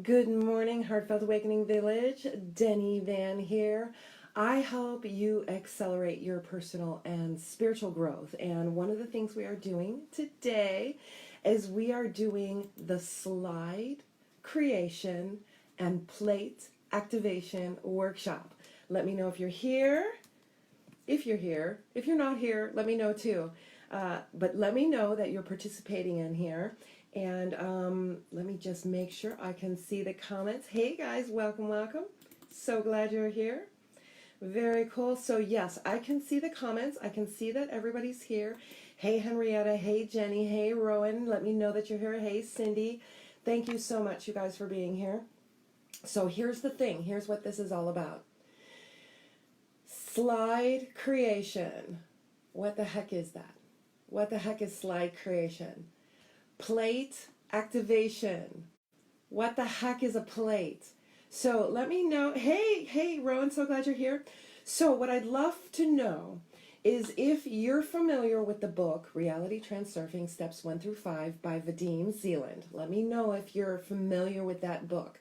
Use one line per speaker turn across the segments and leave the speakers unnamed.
Good morning, Heartfelt Awakening Village. Denny Van here. I help you accelerate your personal and spiritual growth. And one of the things we are doing today is we are doing the slide creation and plate activation workshop. Let me know if you're here. If you're here. If you're not here, let me know too. But let me know that you're participating in here. And let me just make sure I can see the comments. Hey guys, welcome, welcome. So glad you're here. Very cool. So yes, I can see the comments. I can see that everybody's here. Hey Henrietta, hey Jenny, hey Rowan. Let me know that you're here. Hey Cindy. Thank you so much, you guys, for being here. So here's the thing. Here's what this is all about. Slide creation. What the heck is that? What the heck is slide creation? Plate activation. What the heck is a plate? So let me know. Hey, Rowan, so glad you're here. So what I'd love to know is if you're familiar with the book, RealityTransurfing Steps I-V by Vadim Zeland. Let me know if you're familiar with that book.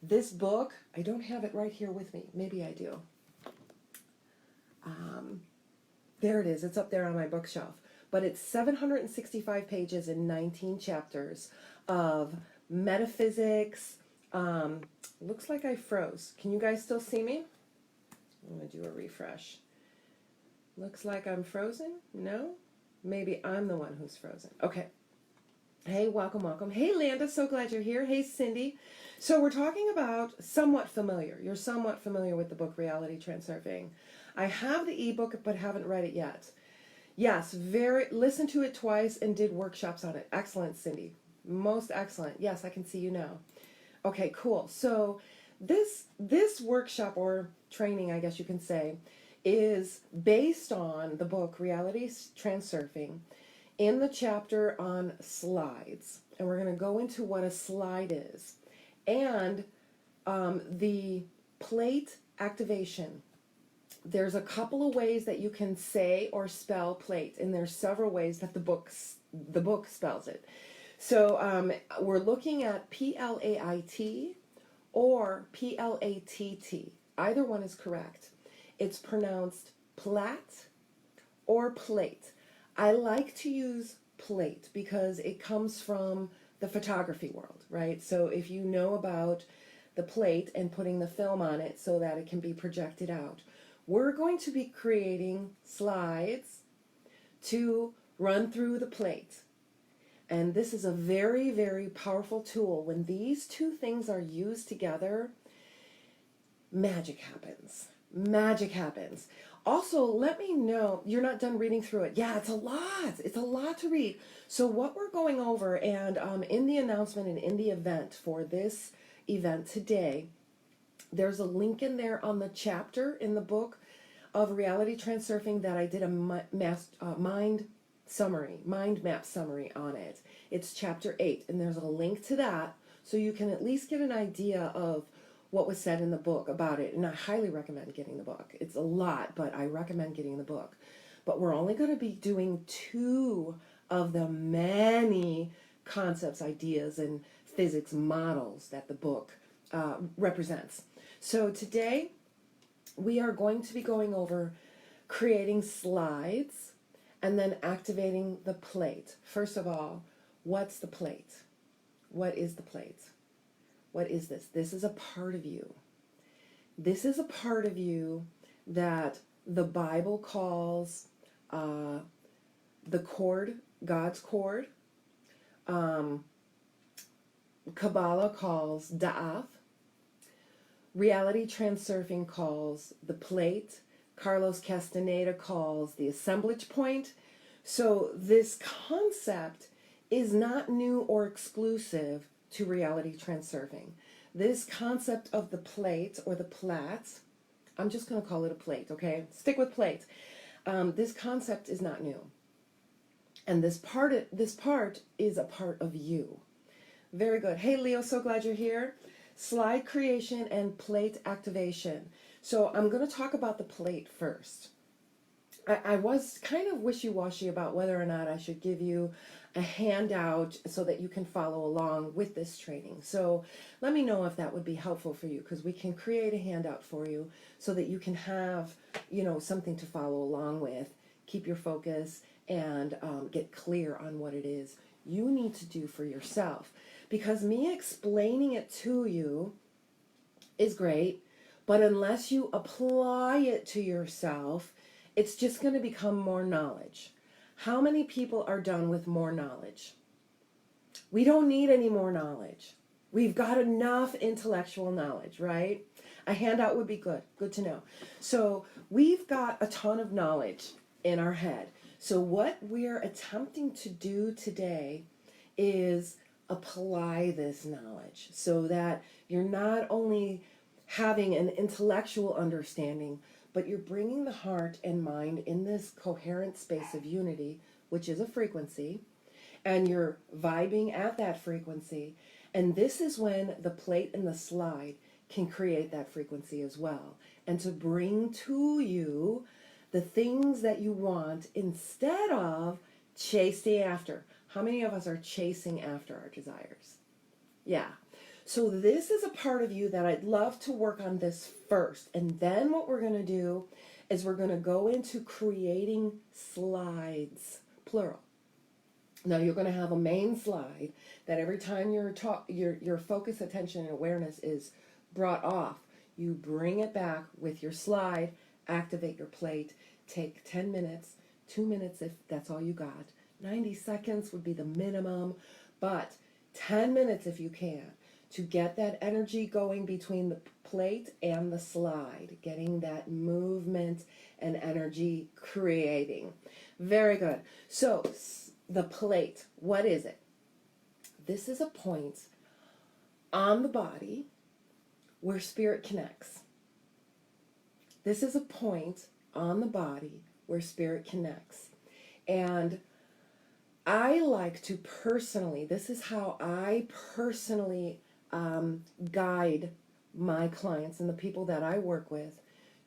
This book, I don't have it right here with me. Maybe I do. There it is. It's up there on my bookshelf. But it's 765 pages and 19 chapters of metaphysics. Looks like I froze. Can you guys still see me? I'm going to do a refresh. Looks like I'm frozen. No? Maybe I'm the one who's frozen. Okay. Hey, welcome, welcome. Hey, Landa, so glad you're here. Hey, Cindy. So we're talking about somewhat familiar. You're somewhat familiar with the book Reality Transurfing. I have the ebook, but haven't read it yet. Yes, listened to it twice and did workshops on it. Excellent, Cindy. Most excellent. Yes, I can see you now. Okay, cool. So this workshop or training, I guess you can say, is based on the book Reality Transurfing in the chapter on slides. And we're going to go into what a slide is. And the plate activation. There's a couple of ways that you can say or spell plate, and there's several ways that the book spells it. So we're looking at P-L-A-I-T or P-L-A-T-T. Either one is correct. It's pronounced plat or plate. I like to use plate because it comes from the photography world, right? So if you know about the plate and putting the film on it so that it can be projected out, we're going to be creating slides to run through the plate. And this is a very, very powerful tool. When these two things are used together, magic happens. Magic happens. Also, let me know, you're not done reading through it. Yeah, it's a lot. It's a lot to read. So what we're going over, and in the announcement and in the event for this event today, there's a link in there on the chapter in the book of Reality Transurfing that I did a mind map summary on it. It's chapter 8, and there's a link to that so you can at least get an idea of what was said in the book about it. And I highly recommend getting the book. It's a lot, but I recommend getting the book. But we're only going to be doing 2 of the many concepts, ideas, and physics models that the book represents. So today we are going to be going over creating slides and then activating the plate. First of all, what's the plate? What is the plate? What is this? This is a part of you. This is a part of you that the Bible calls the cord, God's cord. Kabbalah calls da'af. Reality Transurfing calls the plate. Carlos Castaneda calls the assemblage point. So this concept is not new or exclusive to Reality Transurfing. This concept of the plate or the plat, I'm just going to call it a plate, okay? Stick with plate. This concept is not new. And this part is a part of you. Very good. Hey, Leo, so glad you're here. Slide creation and plate activation. So I'm going to talk about the plate first. I was kind of wishy-washy about whether or not I should give you a handout so that you can follow along with this training. So let me know if that would be helpful for you, because we can create a handout for you so that you can have, something to follow along with, keep your focus, and get clear on what it is you need to do for yourself. Because me explaining it to you is great, but unless you apply it to yourself, it's just going to become more knowledge. How many people are done with more knowledge? We don't need any more knowledge. We've got enough intellectual knowledge, right? A handout would be good to know. So we've got a ton of knowledge in our head. So what we're attempting to do today is apply this knowledge so that you're not only having an intellectual understanding, but you're bringing the heart and mind in this coherent space of unity, which is a frequency, and you're vibing at that frequency. And this is when the plate and the slide can create that frequency as well, and to bring to you the things that you want instead of chasing after. How many of us are chasing after our desires? Yeah. So this is a part of you that I'd love to work on this first. And then what we're going to do is we're going to go into creating slides, plural. Now you're going to have a main slide that every time your focus, attention, and awareness is brought off, you bring it back with your slide, activate your plate, take 10 minutes, 2 minutes if that's all you got. 90 seconds would be the minimum, but 10 minutes if you can, to get that energy going between the plate and the slide, getting that movement and energy creating. Very good. So the plate, what is it? This is a point on the body where spirit connects. This is a point on the body where spirit connects. And I like to personally, this is how I personally guide my clients and the people that I work with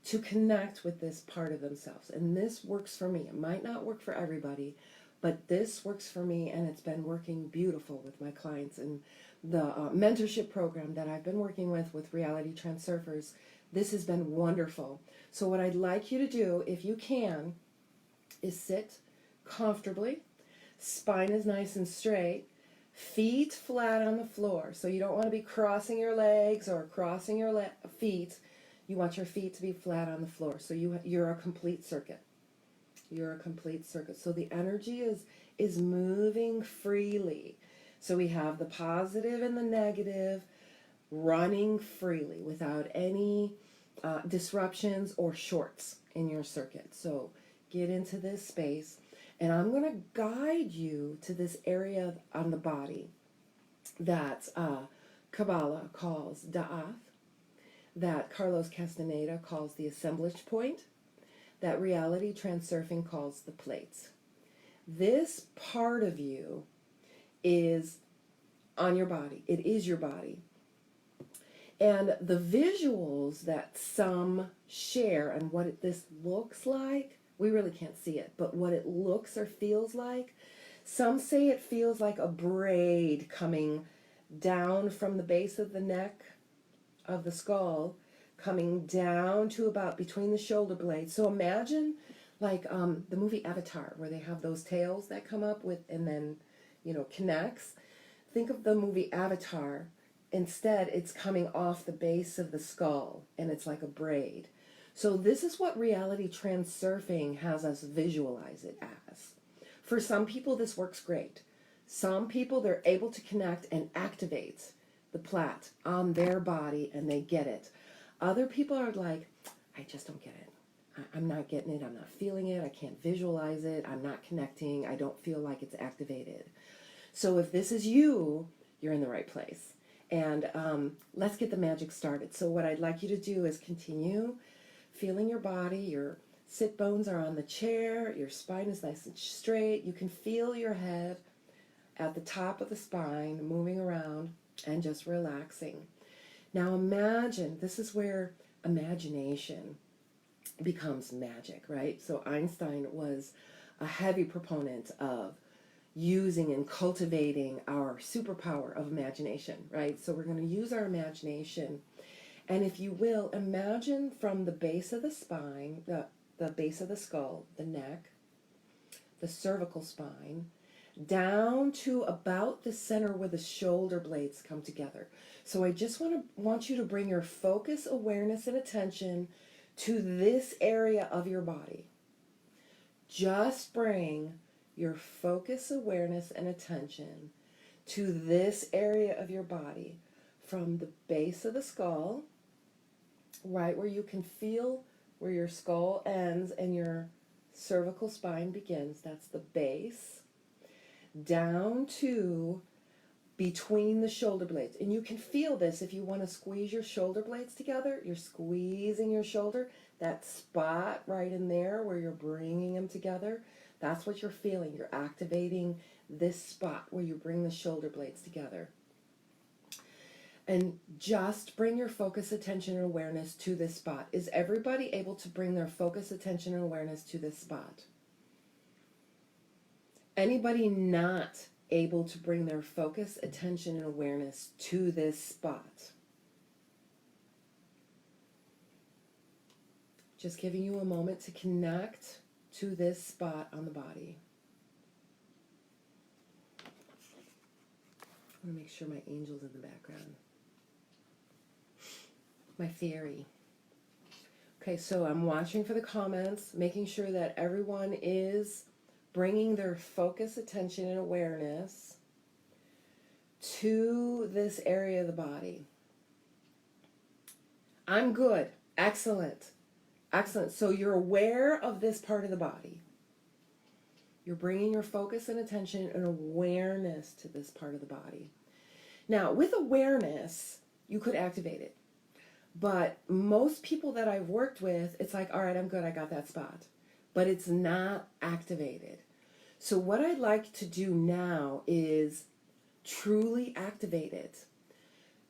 to connect with this part of themselves. And this works for me. It might not work for everybody, but this works for me, and it's been working beautiful with my clients. And the mentorship program that I've been working with Reality Transurfers, this has been wonderful. So what I'd like you to do, if you can, is sit comfortably. Spine is nice and straight. Feet flat on the floor. So you don't want to be crossing your legs or crossing your feet. You want your feet to be flat on the floor. So you're a complete circuit. You're a complete circuit. So the energy is moving freely. So we have the positive and the negative running freely without any disruptions or shorts in your circuit. So get into this space. And I'm going to guide you to this area on the body that Kabbalah calls Da'ath, that Carlos Castaneda calls the assemblage point, that Reality Transurfing calls the plates. This part of you is on your body. It is your body. And the visuals that some share and what this looks like, we really can't see it, but what it looks or feels like, some say it feels like a braid coming down from the base of the neck of the skull, coming down to about between the shoulder blades. So imagine like the movie Avatar, where they have those tails that come up with and then, connects. Think of the movie Avatar. Instead, it's coming off the base of the skull, and it's like a braid. So this is what Reality Transurfing has us visualize it as. For some people, this works great. Some people, they're able to connect and activate the plait on their body, and they get it. Other people are like, I just don't get it. I'm not getting it. I'm not feeling it. I can't visualize it. I'm not connecting. I don't feel like it's activated. So if this is you, you're in the right place. And let's get the magic started. So what I'd like you to do is continue feeling your body. Your sit bones are on the chair. Your spine is nice and straight. You can feel your head at the top of the spine moving around and just relaxing. Now imagine, this is where imagination becomes magic, right? So Einstein was a heavy proponent of using and cultivating our superpower of imagination, right? So we're going to use our imagination. And if you will, imagine from the base of the spine, the base of the skull, the neck, the cervical spine, down to about the center where the shoulder blades come together. So I just want you to bring your focus, awareness, and attention to this area of your body. Just bring your focus, awareness, and attention to this area of your body, from the base of the skull, right where you can feel where your skull ends and your cervical spine begins. That's the base. Down to between the shoulder blades. And you can feel this if you want to squeeze your shoulder blades together. You're squeezing your shoulder. That spot right in there where you're bringing them together, that's what you're feeling. You're activating this spot where you bring the shoulder blades together. And just bring your focus, attention, and awareness to this spot. Is everybody able to bring their focus, attention, and awareness to this spot? Anybody not able to bring their focus, attention, and awareness to this spot? Just giving you a moment to connect to this spot on the body. I want to make sure my angel's in the background. My theory. Okay, so I'm watching for the comments, making sure that everyone is bringing their focus, attention, and awareness to this area of the body. I'm good. Excellent. Excellent. So you're aware of this part of the body. You're bringing your focus and attention and awareness to this part of the body. Now, with awareness, you could activate it. But most people that I've worked with, it's like, all right, I'm good, I got that spot. But it's not activated. So what I'd like to do now is truly activate it.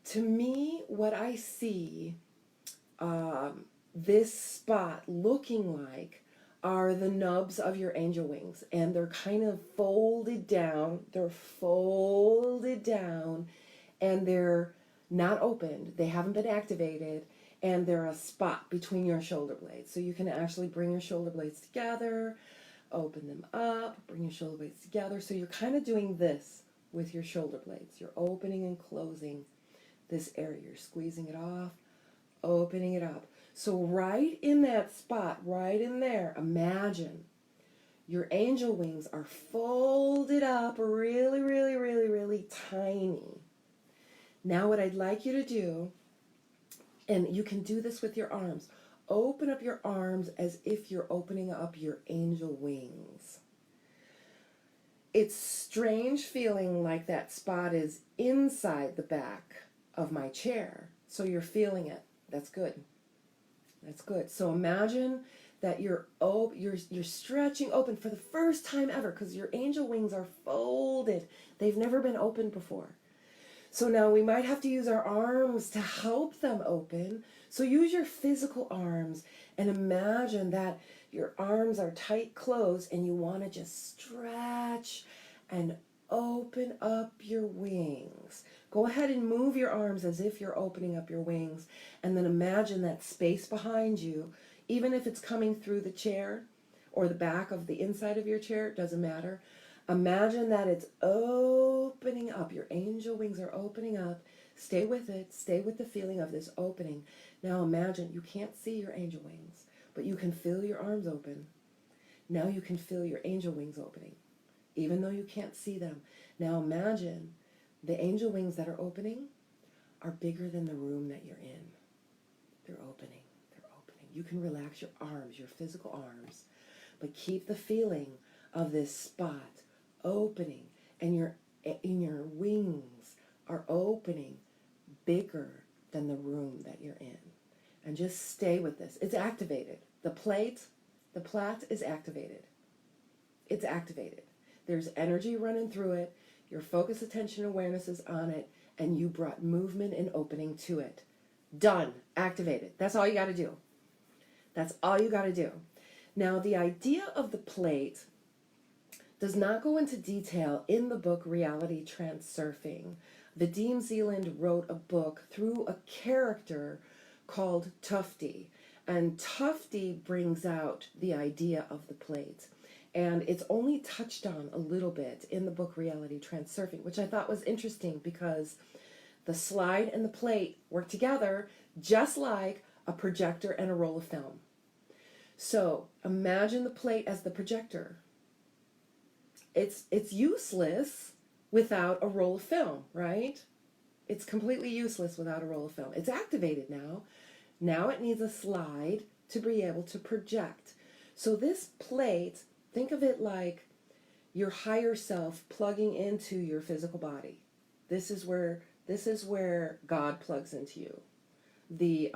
To me, what I see this spot looking like are the nubs of your angel wings. And they're kind of folded down. They're folded down. And they're not opened. They haven't been activated. And they're a spot between your shoulder blades. So you can actually bring your shoulder blades together, open them up, bring your shoulder blades together. So you're kind of doing this with your shoulder blades. You're opening and closing this area. You're squeezing it off, opening it up. So right in that spot, right in there, imagine your angel wings are folded up really, really, really, really tiny. Now what I'd like you to do, and you can do this with your arms, open up your arms as if you're opening up your angel wings. It's strange feeling like that spot is inside the back of my chair. So you're feeling it. That's good. That's good. So imagine that you're stretching open for the first time ever because your angel wings are folded. They've never been opened before. So now we might have to use our arms to help them open. So use your physical arms and imagine that your arms are tight closed and you want to just stretch and open up your wings. Go ahead and move your arms as if you're opening up your wings, and then imagine that space behind you, even if it's coming through the chair or the back of the inside of your chair, it doesn't matter. Imagine that it's opening up. Your angel wings are opening up. Stay with it. Stay with the feeling of this opening. Now imagine you can't see your angel wings, but you can feel your arms open. Now you can feel your angel wings opening, even though you can't see them. Now imagine the angel wings that are opening are bigger than the room that you're in. They're opening. They're opening. You can relax your arms, your physical arms, but keep the feeling of this spot opening, and your wings are opening bigger than the room that you're in. And just stay with this. It's activated. The plait is activated. It's activated. There's energy running through it. Your focus, attention, awareness is on it, and you brought movement and opening to it. Done. Activated. That's all you got to do. That's all you got to do. Now, the idea of the plate does not go into detail in the book RealityTransurfing. Vadim Zeland wrote a book through a character called Tufty, and Tufty brings out the idea of the plate. And it's only touched on a little bit in the book RealityTransurfing, which I thought was interesting because the slide and the plate work together just like a projector and a roll of film. So imagine the plate as the projector. It's useless without a roll of film, right? It's completely useless without a roll of film. It's activated now. Now it needs a slide to be able to project. So this plate, think of it like your higher self plugging into your physical body. This is where God plugs into you. The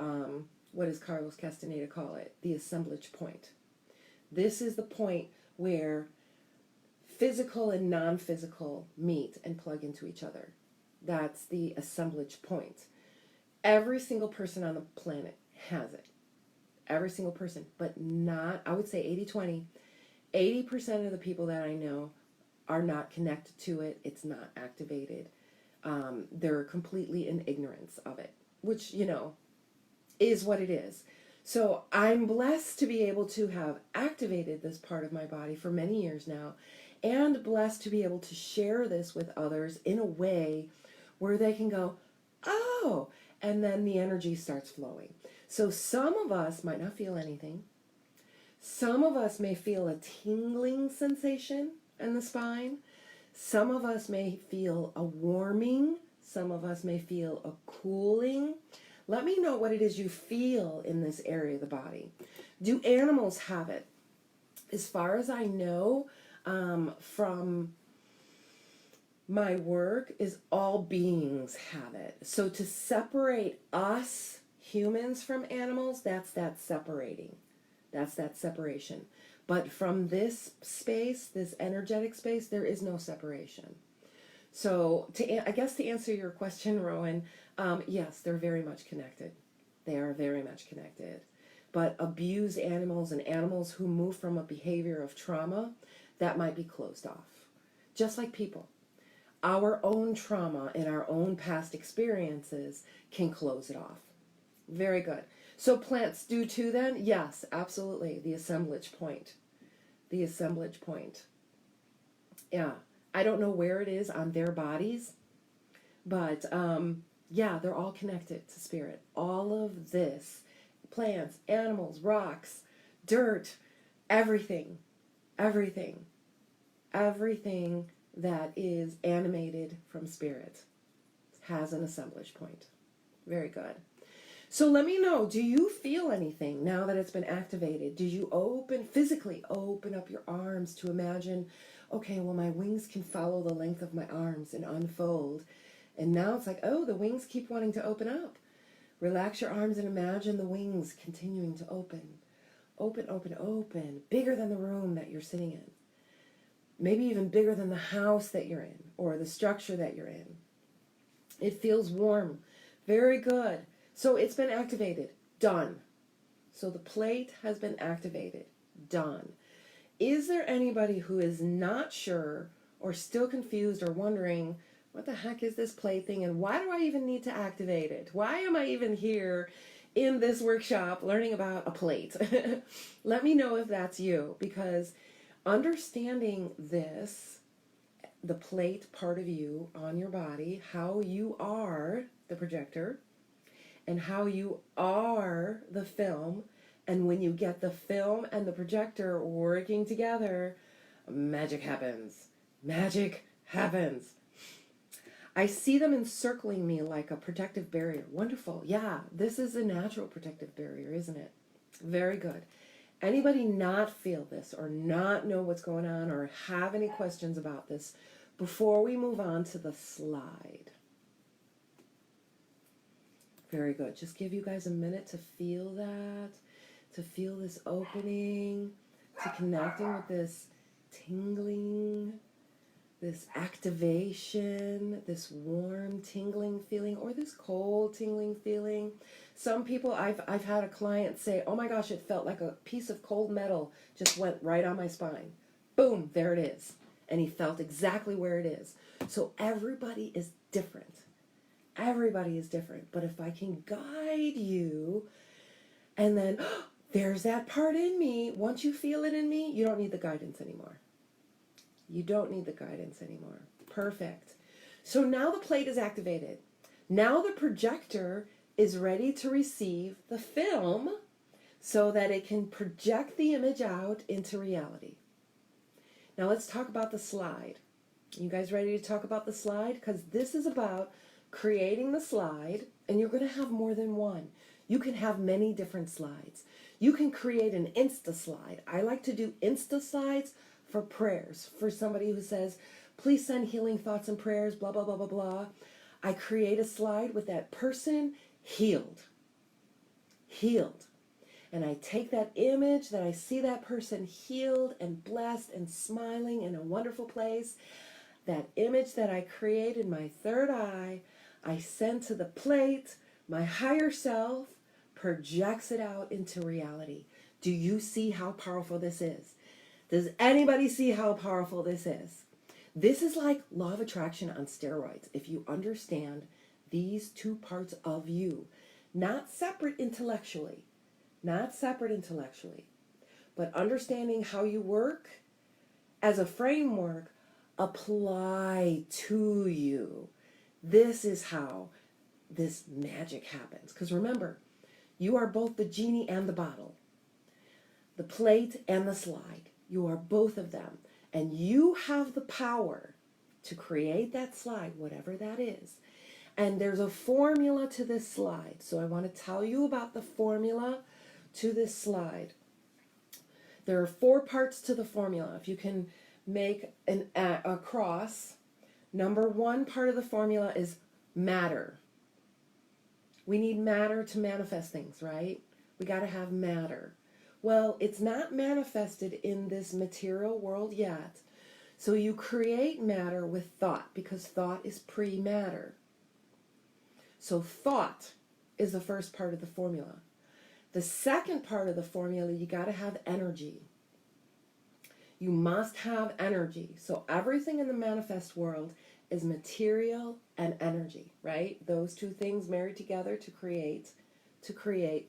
what does Carlos Castaneda call it? The assemblage point. This is the point where physical and non-physical meet and plug into each other. That's the assemblage point. Every single person on the planet has it. Every single person, but not, I would say 80-20. 80% of the people that I know are not connected to it. It's not activated. They're completely in ignorance of it, which, you know, is what it is. So I'm blessed to be able to have activated this part of my body for many years now, and blessed to be able to share this with others in a way where they can go, oh, and then the energy starts flowing. So some of us might not feel anything. Some of us may feel a tingling sensation in the spine. Some of us may feel a warming. Some of us may feel a cooling. Let me know what it is you feel in this area of the body. Do animals have it? As far as I know, from my work, is all beings have it. So to separate us humans from animals, that's that separating. That's that separation. But from this space, this energetic space, there is no separation. So I guess to answer your question, Rowan, yes, they're very much connected. They are very much connected. But abused animals and animals who move from a behavior of trauma, that might be closed off. Just like people. Our own trauma and our own past experiences can close it off. Very good. So plants do too then? Yes, absolutely. The assemblage point. The assemblage point. Yeah. I don't know where it is on their bodies, but yeah, they're all connected to spirit. All of this, plants, animals, rocks, dirt, everything, everything, everything that is animated from spirit has an assemblage point. Very good. So let me know, do you feel anything now that it's been activated? Do you physically open up your arms to imagine, okay, well, my wings can follow the length of my arms and unfold. And now it's like, oh, the wings keep wanting to open up. Relax your arms and imagine the wings continuing to open. Open, open, open. Bigger than the room that you're sitting in. Maybe even bigger than the house that you're in or the structure that you're in. It feels warm. Very good. So it's been activated. Done. So the plate has been activated. Done. Is there anybody who is not sure or still confused or wondering, what the heck is this plate thing and why do I even need to activate it? Why am I even here in this workshop learning about a plate? Let me know if that's you, because understanding this, the plate part of you on your body, how you are the projector and how you are the film. And when you get the film and the projector working together, magic happens. Magic happens. I see them encircling me like a protective barrier. Wonderful. Yeah, this is a natural protective barrier, isn't it? Very good. Anybody not feel this or not know what's going on or have any questions about this before we move on to the slide? Very good. Just give you guys a minute to feel that, to feel this opening, to connecting with this tingling this activation, this warm tingling feeling, or this cold tingling feeling. Some people, I've had a client say, oh my gosh, it felt like a piece of cold metal just went right on my spine. Boom, there it is. And he felt exactly where it is. So everybody is different. Everybody is different. But if I can guide you, and then there's that part in me. Once you feel it in me, you don't need the guidance anymore. You don't need the guidance anymore. Perfect. So now the plate is activated. Now the projector is ready to receive the film so that it can project the image out into reality. Now let's talk about the slide. You guys ready to talk about the slide? Because this is about creating the slide, and you're going to have more than one. You can have many different slides. You can create an Insta slide. I like to do Insta slides for prayers. For somebody who says, please send healing thoughts and prayers, blah, blah, blah, blah, blah. I create a slide with that person healed. Healed. And I take that image that I see that person healed and blessed and smiling in a wonderful place. That image that I create in my third eye, I send to the plate. My higher self projects it out into reality. Do you see how powerful this is? Does anybody see how powerful this is? This is like law of attraction on steroids. If you understand these two parts of you, not separate intellectually, but understanding how you work as a framework, apply to you. This is how this magic happens. Because remember, you are both the genie and the bottle, the plate and the slide. You are both of them. And you have the power to create that slide, whatever that is. And there's a formula to this slide. So I want to tell you about the formula to this slide. There are 4 parts to the formula. If you can make a cross, number 1 part of the formula is matter. We need matter to manifest things, right? We got to have matter. Well, it's not manifested in this material world yet. So you create matter with thought, because thought is pre-matter. So thought is the first part of the formula. The second part of the formula, you got to have energy. You must have energy. So everything in the manifest world is material and energy, right? Those two things married together to create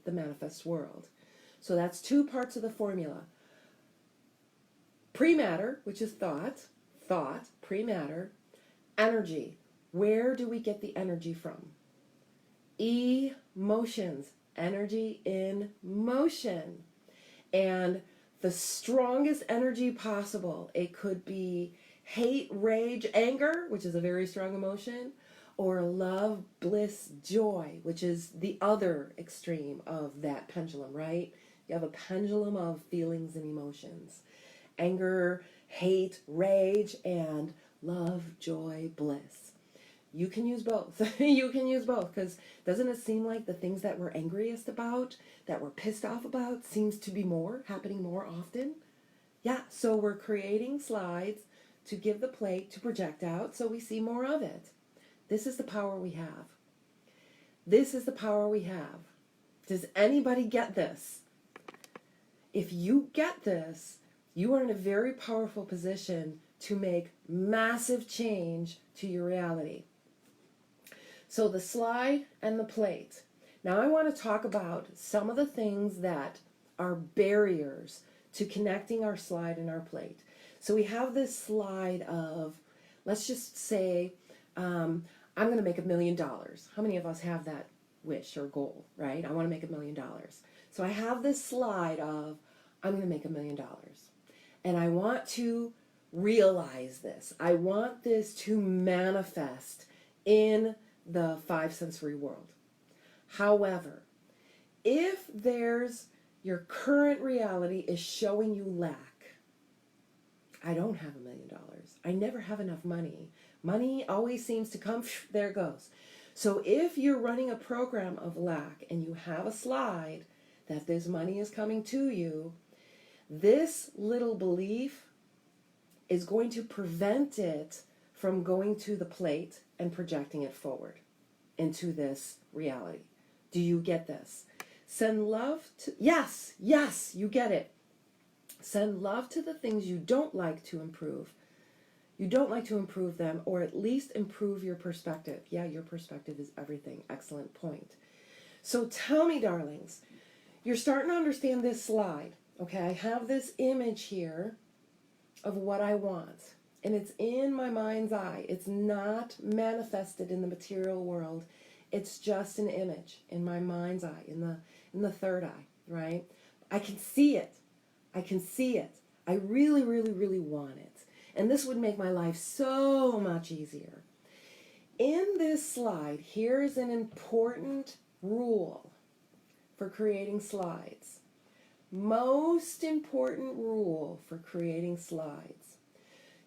the manifest world. So that's 2 parts of the formula. Pre-matter, which is thought, pre-matter, energy. Where do we get the energy from? Emotions, energy in motion. And the strongest energy possible, it could be hate, rage, anger, which is a very strong emotion, or love, bliss, joy, which is the other extreme of that pendulum, right? You have a pendulum of feelings and emotions. Anger, hate, rage, and love, joy, bliss. You can use both. You can use both, because doesn't it seem like the things that we're angriest about, that we're pissed off about, seems to be happening more often? Yeah, so we're creating slides to give the plate to project out so we see more of it. This is the power we have. This is the power we have. Does anybody get this? If you get this, you are in a very powerful position to make massive change to your reality. So the slide and the plate. Now I want to talk about some of the things that are barriers to connecting our slide and our plate. So we have this slide of, let's just say, I'm going to make $1 million. How many of us have that wish or goal, right? I want to make $1 million. So I have this slide of, I'm going to make $1 million. And I want to realize this. I want this to manifest in the 5 sensory world. However, if your current reality is showing you lack, I don't have $1 million. I never have enough money. Money always seems to come, there it goes. So if you're running a program of lack and you have a slide that this money is coming to you, this little belief is going to prevent it from going to the plate and projecting it forward into this reality. Do you get this? Send love to, yes, you get it. Send love to the things you don't like to improve. You don't like to improve them, or at least improve your perspective. Yeah, your perspective is everything. Excellent point. So tell me, darlings, you're starting to understand this slide. Okay, I have this image here of what I want, and it's in my mind's eye. It's not manifested in the material world. It's just an image in my mind's eye, in the third eye, right? I can see it. I can see it. I really, really, really want it. And this would make my life so much easier. In this slide, here's an important rule for creating slides. Most important rule for creating slides.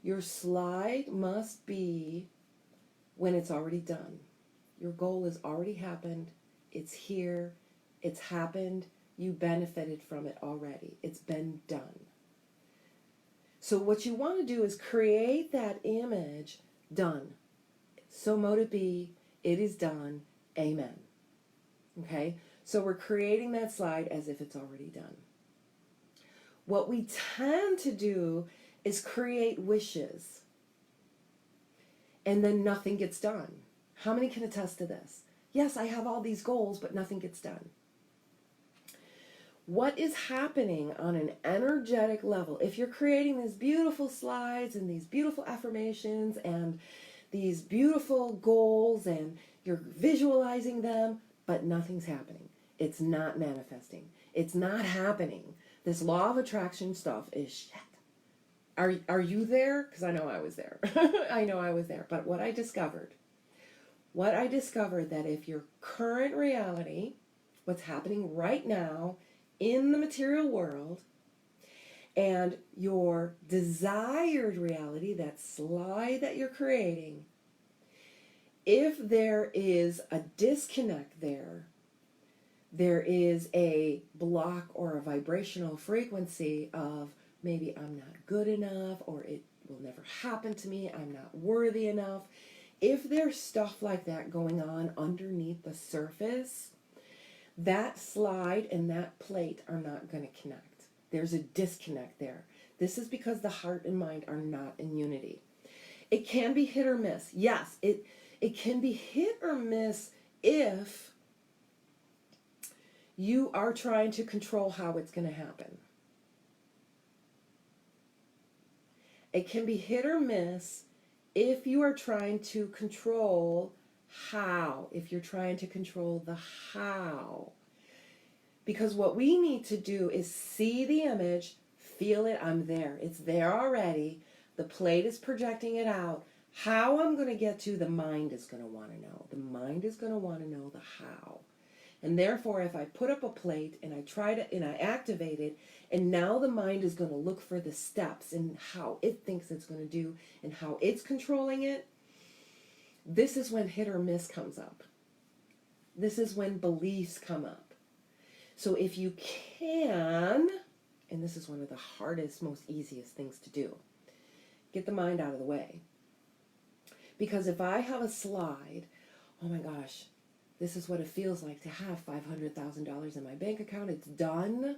Your slide must be when it's already done. Your goal has already happened. It's here. It's happened. You benefited from it already. It's been done. So what you want to do is create that image, done. So mote it be, it is done, amen. Okay? So we're creating that slide as if it's already done. What we tend to do is create wishes, and then nothing gets done. How many can attest to this? Yes, I have all these goals, but nothing gets done. What is happening on an energetic level, if you're creating these beautiful slides and these beautiful affirmations and these beautiful goals and you're visualizing them, but nothing's happening. It's not manifesting. It's not happening. This law of attraction stuff is shit. Are you there? Because I know I was there. I know I was there. But what I discovered that if your current reality, what's happening right now, in the material world, and your desired reality, that slide that you're creating, if there is a disconnect there, there is a block or a vibrational frequency of maybe I'm not good enough, or it will never happen to me, I'm not worthy enough. If there's stuff like that going on underneath the surface, that slide and that plate are not going to connect. There's a disconnect there. This is because the heart and mind are not in unity. It can be hit or miss. Yes, it can be hit or miss if you are trying to control how it's going to happen. It can be hit or miss if you are trying to control how, if you're trying to control the how. Because what we need to do is see the image, feel it, I'm there. It's there already. The plate is projecting it out. How I'm going to get to, the mind is going to want to know. The mind is going to want to know the how. And therefore, if I put up a plate and I try to, and I activate it, and now the mind is going to look for the steps and how it thinks it's going to do and how it's controlling it, this is when hit or miss comes up. This is when beliefs come up. So if you can, and this is one of the hardest, most easiest things to do, get the mind out of the way. Because if I have a slide, oh my gosh, this is what it feels like to have $500,000 in my bank account, it's done.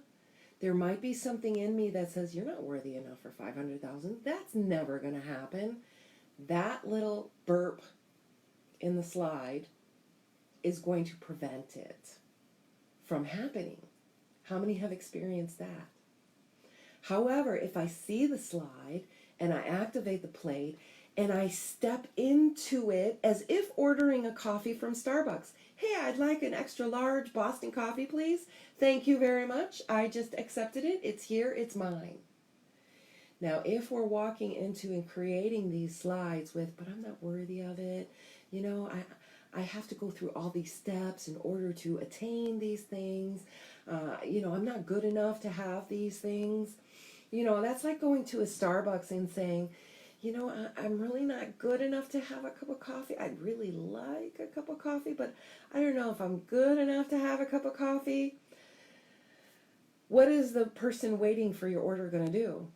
There might be something in me that says, you're not worthy enough for $500,000. That's never going to happen. That little burp in the slide is going to prevent it from happening. How many have experienced that? However, if I see the slide and I activate the plate and I step into it as if ordering a coffee from Starbucks. Hey, I'd like an extra large Boston coffee, please. Thank you very much. I just accepted it. It's here. It's mine. Now, if we're walking into and creating these slides with, but I'm not worthy of it, you know, I have to go through all these steps in order to attain these things. You know, I'm not good enough to have these things. You know, that's like going to a Starbucks and saying, you know, I'm really not good enough to have a cup of coffee. I'd really like a cup of coffee, but I don't know if I'm good enough to have a cup of coffee. What is the person waiting for your order going to do?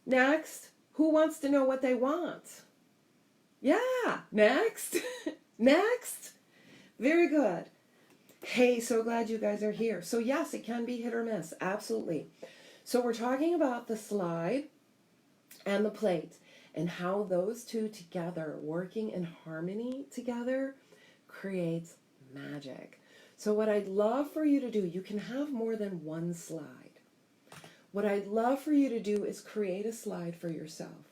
Next, Who wants to know what they want? Yeah, next. Next. Very good. Hey, so glad you guys are here. So yes, it can be hit or miss, absolutely. So we're talking about the slide and the plate and how those two together, working in harmony together, creates magic. So what I'd love for you to do, you can have more than one slide. What I'd love for you to do is create a slide for yourself.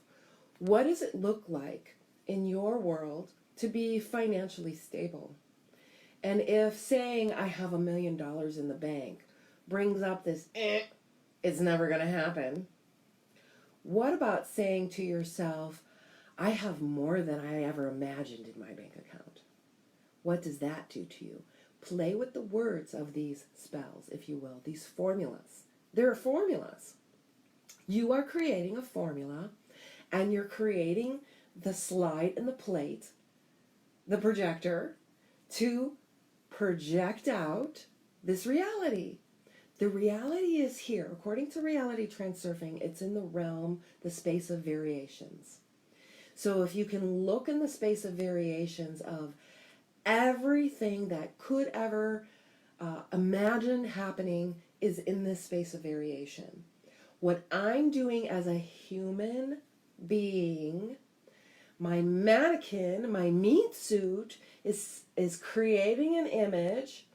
What does it look like in your world to be financially stable? And if saying I have $1 million in the bank brings up this, it's never going to happen. What about saying to yourself, I have more than I ever imagined in my bank account? What does that do to you? Play with the words of these spells, if you will, these formulas. They're formulas. You are creating a formula, and you're creating the slide and the plate, the projector, to project out this reality. The reality is here. According to RealityTransurfing, it's in the realm, the space of variations. So if you can look in the space of variations of everything that could ever imagine happening is in this space of variation. What I'm doing as a human being, my mannequin, my meat suit, is creating an image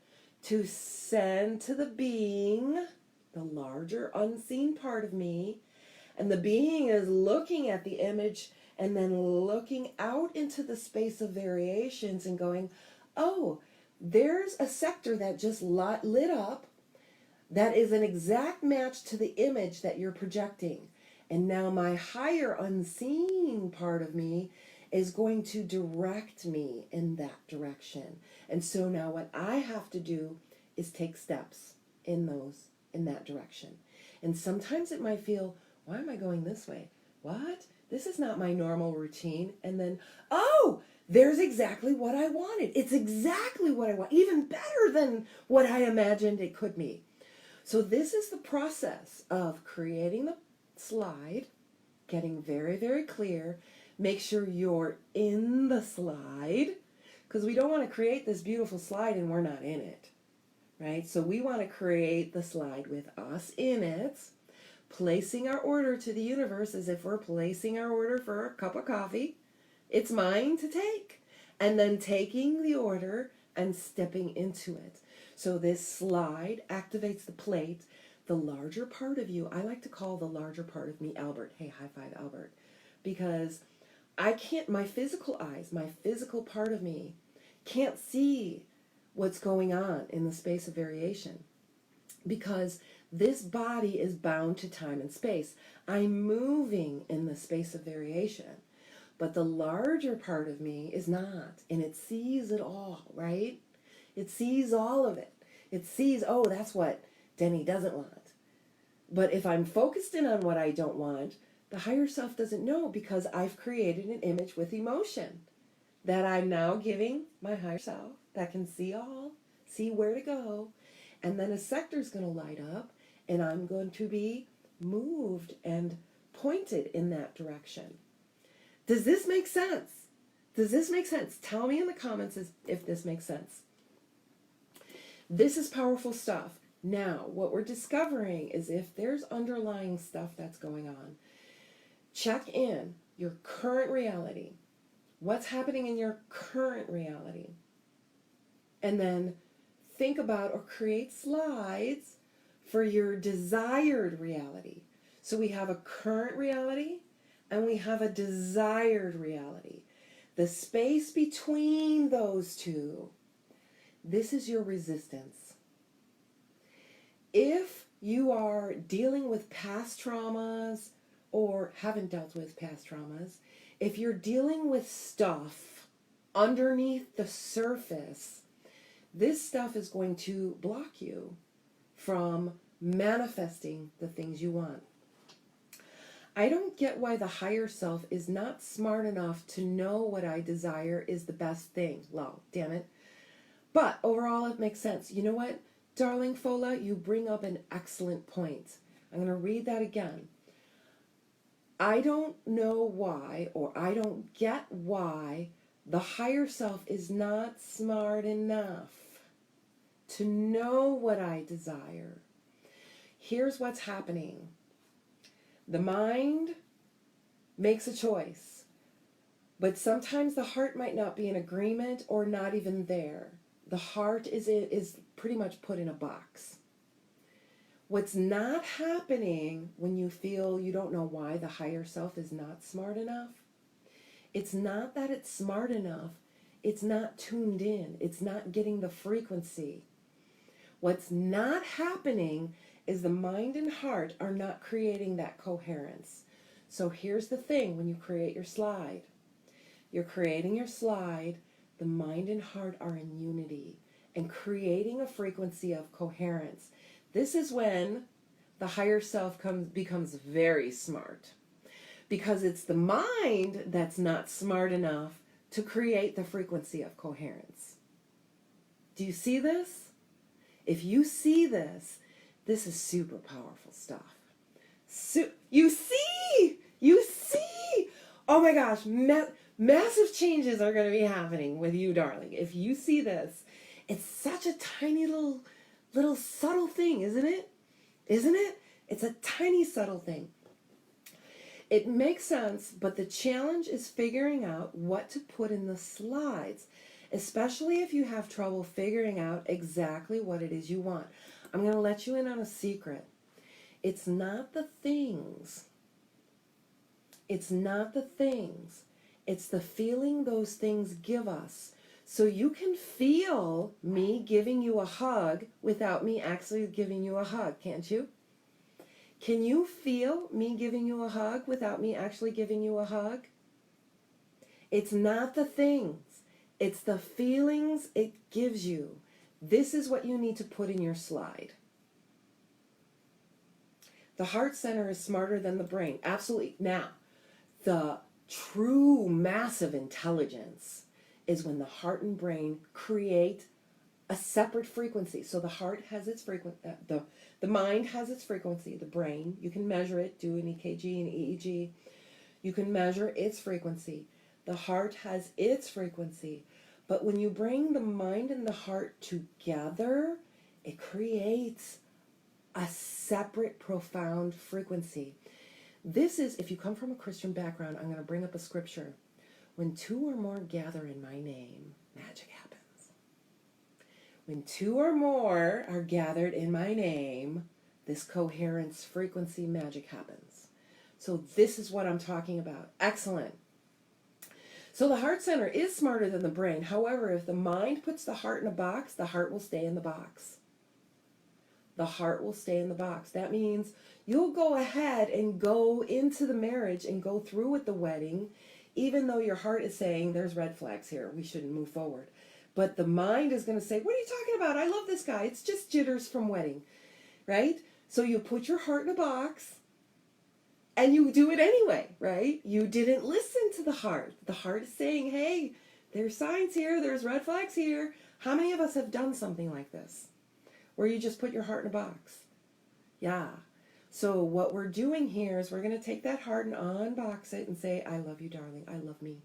to send to the being, the larger unseen part of me, and the being is looking at the image and then looking out into the space of variations and going, oh, there's a sector that just lit up that is an exact match to the image that you're projecting. And now my higher unseen part of me is going to direct me in that direction. And so now what I have to do is take steps in that direction. And sometimes it might feel, why am I going this way? What? This is not my normal routine. And then, oh, there's exactly what I wanted. It's exactly what I want, even better than what I imagined it could be. So this is the process of creating the slide, getting very, very clear. Make sure you're in the slide, because we don't want to create this beautiful slide and we're not in it, right? So we want to create the slide with us in it, placing our order to the universe as if we're placing our order for a cup of coffee. It's mine to take. And then taking the order and stepping into it. So this slide activates the plate. The larger part of you, I like to call the larger part of me Albert. Hey, high five, Albert. Because I can't, my physical eyes, my physical part of me can't see what's going on in the space of variation. Because this body is bound to time and space. I'm moving in the space of variation. But the larger part of me is not. And it sees it all, right? It sees all of it. It sees, oh, that's what Denny doesn't want. But if I'm focused in on what I don't want, the higher self doesn't know, because I've created an image with emotion that I'm now giving my higher self that can see all, see where to go. And then a sector is going to light up, and I'm going to be moved and pointed in that direction. Does this make sense? Does this make sense? Tell me in the comments if this makes sense. This is powerful stuff. Now, what we're discovering is if there's underlying stuff that's going on, check in your current reality. What's happening in your current reality? And then think about or create slides for your desired reality. So we have a current reality and we have a desired reality. The space between those two, this is your resistance. If you are dealing with past traumas or haven't dealt with past traumas, if you're dealing with stuff underneath the surface, this stuff is going to block you from manifesting the things you want. I don't get why the higher self is not smart enough to know what I desire is the best thing. Well, damn it. But overall, it makes sense. You know what, darling Fola, you bring up an excellent point. I'm going to read that again. I don't know why, or I don't get why the higher self is not smart enough to know what I desire. Here's what's happening. The mind makes a choice, but sometimes the heart might not be in agreement or not even there. The heart is pretty much put in a box. What's not happening when you feel you don't know why the higher self is not smart enough, it's not that it's smart enough, it's not tuned in, it's not getting the frequency. What's not happening is the mind and heart are not creating that coherence. So here's the thing, when you create your slide, you're creating your slide, the mind and heart are in unity and creating a frequency of coherence. This is when the higher self becomes very smart, because it's the mind that's not smart enough to create the frequency of coherence. Do you see this? If you see this, this is super powerful stuff. You see! You see! Oh my gosh, massive changes are going to be happening with you, darling. If you see this, it's such a tiny little subtle thing, isn't it? Isn't it? It's a tiny subtle thing. It makes sense, but the challenge is figuring out what to put in the slides, especially if you have trouble figuring out exactly what it is you want. I'm going to let you in on a secret. It's not the things. It's not the things. It's the feeling those things give us. So you can feel me giving you a hug without me actually giving you a hug, can't you? Can you feel me giving you a hug without me actually giving you a hug? It's not the things. It's the feelings it gives you. This is what you need to put in your slide. The heart center is smarter than the brain. Absolutely. Now, the true massive intelligence is when the heart and brain create a separate frequency. So the heart has its frequency, the mind has its frequency, the brain, you can measure it, do an EKG and EEG, you can measure its frequency. The heart has its frequency. But when you bring the mind and the heart together, it creates a separate profound frequency. This is, if you come from a Christian background, I'm going to bring up a scripture. When two or more gather in my name, magic happens. When two or more are gathered in my name, this coherence frequency magic happens. So this is what I'm talking about. Excellent. So the heart center is smarter than the brain. However, if the mind puts the heart in a box, the heart will stay in the box. The heart will stay in the box. That means you'll go ahead and go into the marriage and go through with the wedding, even though your heart is saying there's red flags here, we shouldn't move forward. But the mind is going to say, what are you talking about? I love this guy. It's just jitters from wedding, right? So you put your heart in a box and you do it anyway, right? You didn't listen to the heart. The heart is saying, hey, there's signs here, there's red flags here. How many of us have done something like this, where you just put your heart in a box? Yeah. So what we're doing here is we're going to take that heart and unbox it and say, I love you, darling. I love me.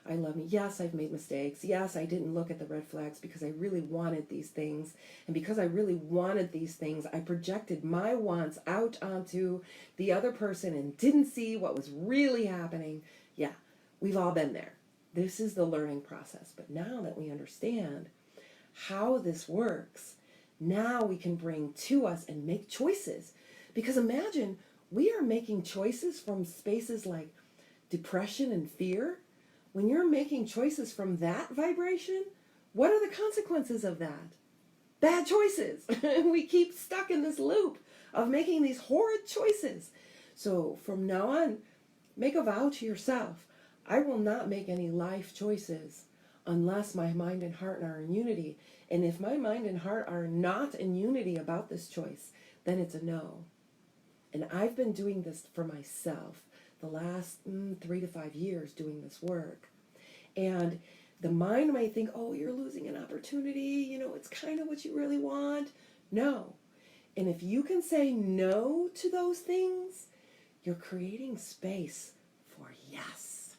I love me. Yes, I've made mistakes. Yes, I didn't look at the red flags because I really wanted these things. And because I really wanted these things, I projected my wants out onto the other person and didn't see what was really happening. Yeah, we've all been there. This is the learning process. But now that we understand how this works, now we can bring to us and make choices. Because imagine, we are making choices from spaces like depression and fear. When you're making choices from that vibration, what are the consequences of that? Bad choices. We keep stuck in this loop of making these horrid choices. So from now on, make a vow to yourself. I will not make any life choices unless my mind and heart are in unity. And if my mind and heart are not in unity about this choice, then it's a no. And I've been doing this for myself the last 3 to 5 years, doing this work. And the mind might think, oh, you're losing an opportunity, you know, it's kind of what you really want. No. And if you can say no to those things, you're creating space for yes.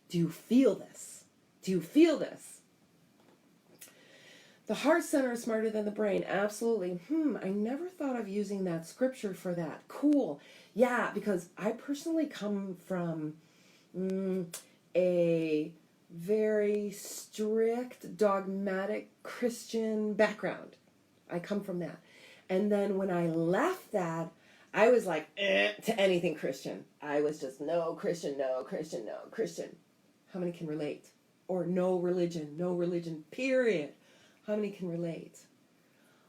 Do you feel this? Do you feel this? The heart center is smarter than the brain. Absolutely. I never thought of using that scripture for that. Cool. Yeah, because I personally come from a very strict, dogmatic Christian background. I come from that. And then when I left that, I was like, to anything Christian. I was just no Christian, no Christian, no Christian. How many can relate? Or no religion, period. How many can relate?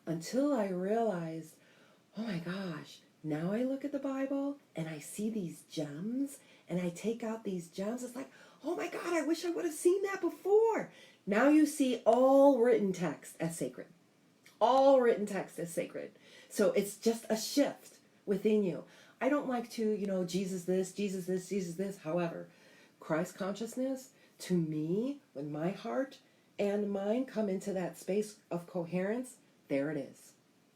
Until I realized, oh my gosh, now I look at the Bible and I see these gems and I take out these gems. It's like, oh my God, I wish I would have seen that before. Now you see all written text as sacred. All written text as sacred. So it's just a shift within you. I don't like to, Jesus this, Jesus this, Jesus this. However, Christ consciousness, to me, when my heart and mind come into that space of coherence, there it is.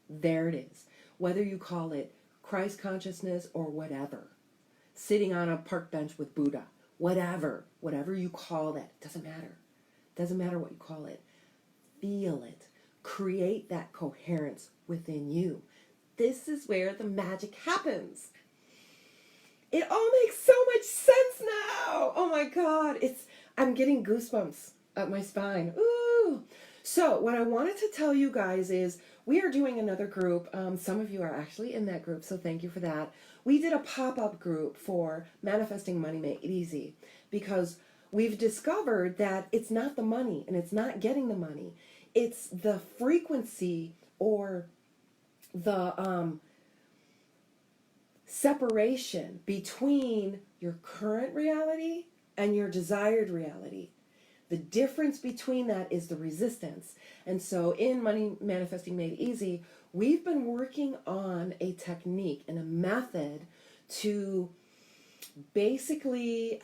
There it is. Whether you call it Christ consciousness or whatever. Sitting on a park bench with Buddha. Whatever you call that. Doesn't matter. Doesn't matter what you call it. Feel it. Create that coherence within you. This is where the magic happens. It all makes so much sense now. Oh my God. I'm getting goosebumps up my spine. Ooh. So what I wanted to tell you guys is we are doing another group. Some of you are actually in that group, so thank you for that. We did a pop-up group for Manifesting Money Made Easy because we've discovered that it's not the money and it's not getting the money. It's the frequency or the separation between your current reality and your desired reality. The difference between that is the resistance. And so in Money Manifesting Made Easy, we've been working on a technique and a method to basically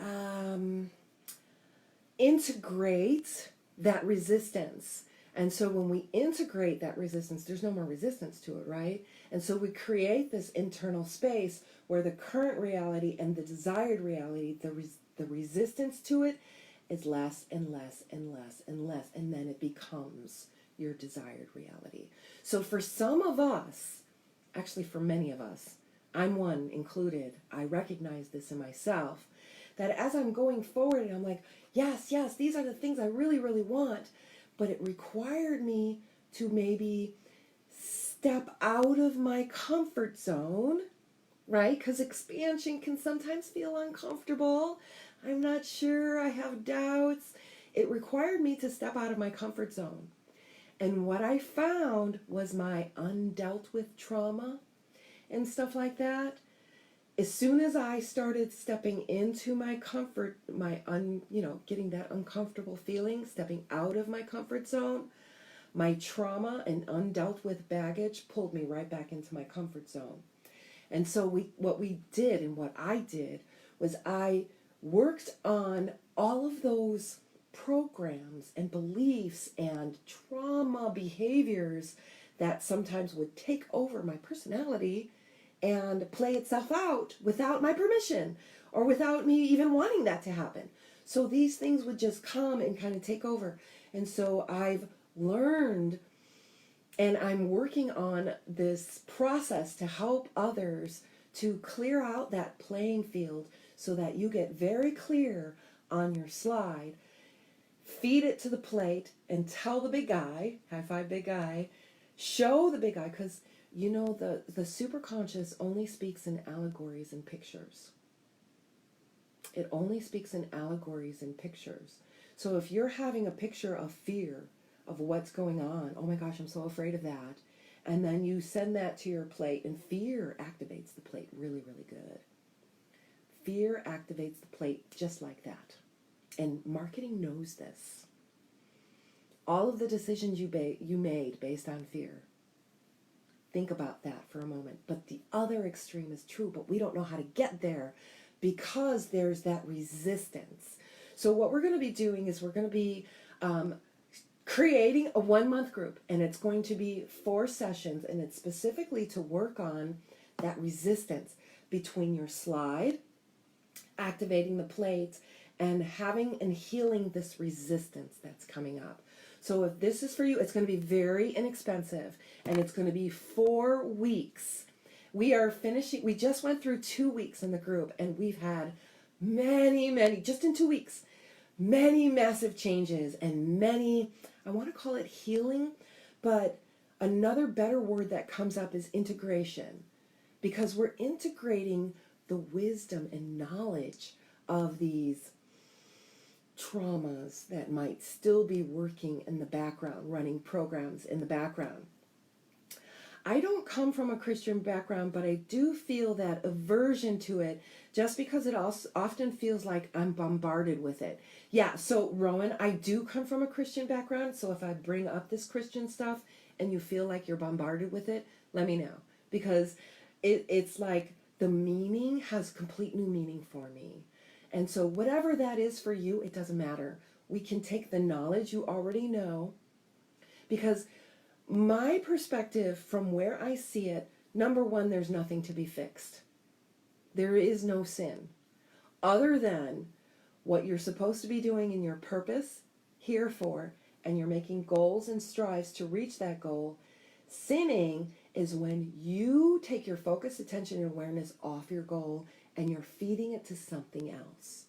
integrate that resistance. And so when we integrate that resistance, there's no more resistance to it, right? And so we create this internal space where the current reality and the desired reality, the resistance to it is less and less and less and less, and then it becomes your desired reality. So for some of us, actually for many of us, I'm one included, I recognize this in myself, that as I'm going forward and I'm like, yes, these are the things I really, really want, but it required me to maybe step out of my comfort zone, right? Because expansion can sometimes feel uncomfortable. I'm not sure, I have doubts. It required me to step out of my comfort zone. And what I found was my undealt with trauma and stuff like that. As soon as I started stepping into my comfort, getting that uncomfortable feeling, stepping out of my comfort zone, my trauma and undealt with baggage pulled me right back into my comfort zone. And so what we did and what I did was I worked on all of those programs and beliefs and trauma behaviors that sometimes would take over my personality and play itself out without my permission or without me even wanting that to happen. So these things would just come and kind of take over. And so I've learned and I'm working on this process to help others to clear out that playing field so that you get very clear on your slide. Feed it to the plate and tell the big guy, high five big guy, show the big guy, because the superconscious only speaks in allegories and pictures. It only speaks in allegories and pictures. So if you're having a picture of fear of what's going on, oh my gosh, I'm so afraid of that, and then you send that to your plate, and fear activates the plate really, really good. Fear activates the plate just like that. And marketing knows this. All of the decisions you made based on fear. Think about that for a moment. But the other extreme is true, but we don't know how to get there because there's that resistance. So what we're going to be doing is we're going to be creating a 1-month group, and it's going to be 4 sessions, and it's specifically to work on that resistance. between your slide, activating the plates, and having and healing this resistance that's coming up. So if this is for you, it's going to be very inexpensive, and it's going to be 4 weeks. We are finishing, we just went through 2 weeks in the group, and we've had many, just in 2 weeks, many massive changes and many, I want to call it healing, but another better word that comes up is integration, because we're integrating the wisdom and knowledge of these traumas that might still be working in the background, running programs in the background. I don't come from a Christian background, but I do feel that aversion to it, just because it also often feels like I'm bombarded with it. Yeah, so Rowan, I do come from a Christian background, so if I bring up this Christian stuff and you feel like you're bombarded with it, let me know. Because it's like the meaning has complete new meaning for me. And so whatever that is for you, it doesn't matter. We can take the knowledge you already know, because my perspective from where I see it, number one, there's nothing to be fixed. There is no sin other than what you're supposed to be doing in your purpose here for, and you're making goals and strives to reach that goal. Sinning is when you take your focus, attention, and awareness off your goal and you're feeding it to something else.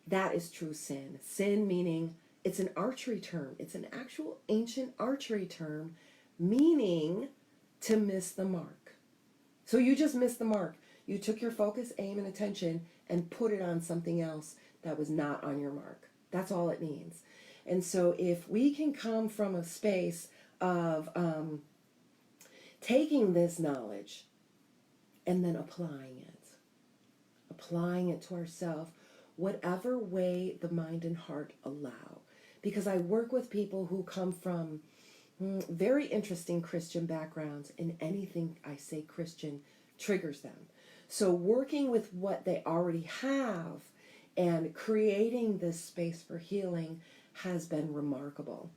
That is true sin. Sin meaning, it's an archery term. It's an actual ancient archery term, meaning to miss the mark. So you just missed the mark. You took your focus, aim, and attention and put it on something else that was not on your mark. That's all it means. And so if we can come from a space of taking this knowledge and then applying it to ourselves, whatever way the mind and heart allow. Because I work with people who come from very interesting Christian backgrounds, and anything I say Christian triggers them. So working with what they already have and creating this space for healing has been remarkable.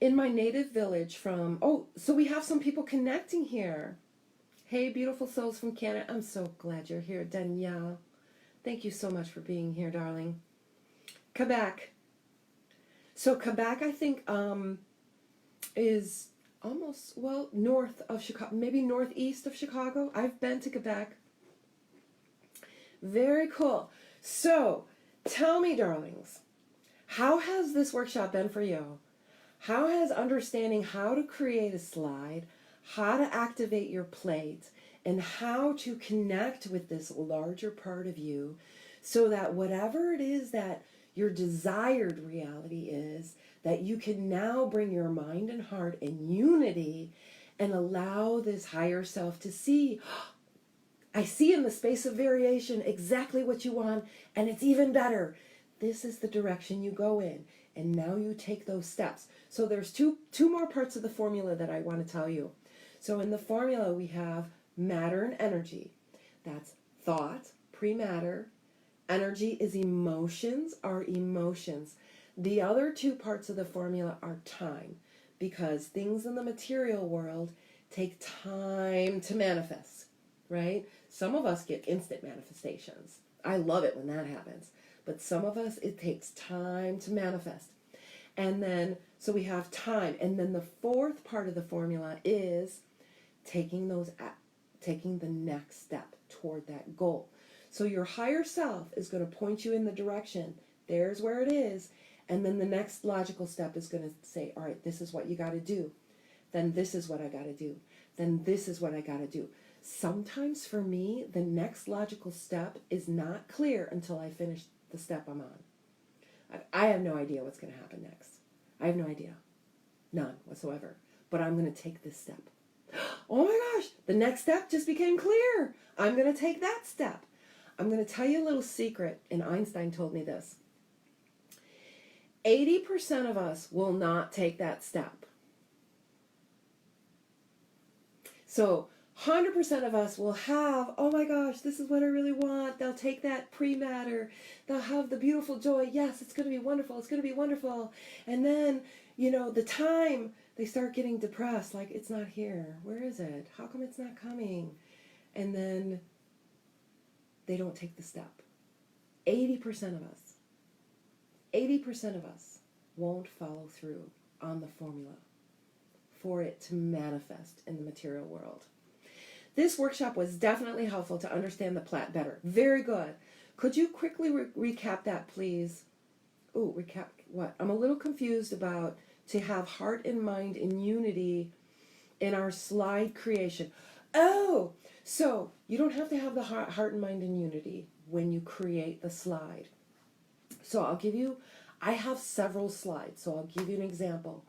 In my native village so we have some people connecting here. Hey, beautiful souls from Canada. I'm so glad you're here, Danielle. Thank you so much for being here, darling. Quebec. So Quebec, I think, is almost, north of Chicago, maybe northeast of Chicago. I've been to Quebec. Very cool. So, tell me, darlings, how has this workshop been for you? How has understanding how to create a slide, how to activate your plate, and how to connect with this larger part of you so that whatever it is that your desired reality is, that you can now bring your mind and heart in unity and allow this higher self to see, I see in the space of variation exactly what you want, and it's even better. This is the direction you go in, and now you take those steps. So there's two more parts of the formula that I want to tell you. So in the formula we have matter and energy. That's thought, pre-matter. Energy is emotions, our emotions. The other two parts of the formula are time, because things in the material world take time to manifest, right? Some of us get instant manifestations. I love it when that happens. But some of us, it takes time to manifest. And then, so we have time. And then the fourth part of the formula is taking the next step toward that goal. So your higher self is going to point you in the direction. There's where it is. And then the next logical step is going to say, all right, this is what you got to do. Then this is what I got to do. Then this is what I got to do. Sometimes for me, the next logical step is not clear until I finish the step I'm on. I have no idea what's going to happen next. I have no idea. None whatsoever. But I'm going to take this step. Oh my gosh, the next step just became clear. I'm going to take that step. I'm going to tell you a little secret, and Einstein told me this. 80% of us will not take that step. So 100% of us will have, oh my gosh, this is what I really want. They'll take that pre-matter. They'll have the beautiful joy. Yes, it's going to be wonderful. It's going to be wonderful. And then, the time, they start getting depressed. Like, it's not here. Where is it? How come it's not coming? and then they don't take the step. 80% of us won't follow through on the formula for it to manifest in the material world. This workshop was definitely helpful to understand the Plait better. Very good. Could you quickly recap that, please? Oh, recap what? I'm a little confused about to have heart and mind in unity in our slide creation. Oh, so you don't have to have the heart and mind in unity when you create the slide. So I have several slides, so I'll give you an example.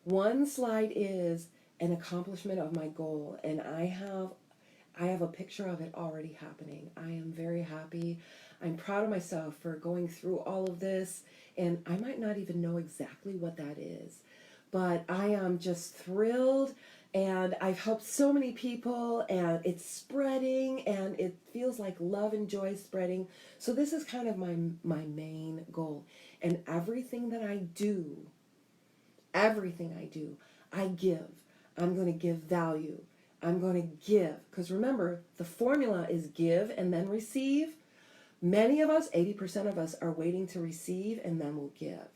One slide is an accomplishment of my goal, and I have a picture of it already happening. I am very happy. I'm proud of myself for going through all of this, and I might not even know exactly what that is, but I am just thrilled, and I've helped so many people, and it's spreading, and it feels like love and joy spreading. So this is kind of my main goal, and everything I do, I give. I'm going to give value. I'm going to give. Because remember, the formula is give and then receive. Many of us, 80% of us, are waiting to receive and then we'll give.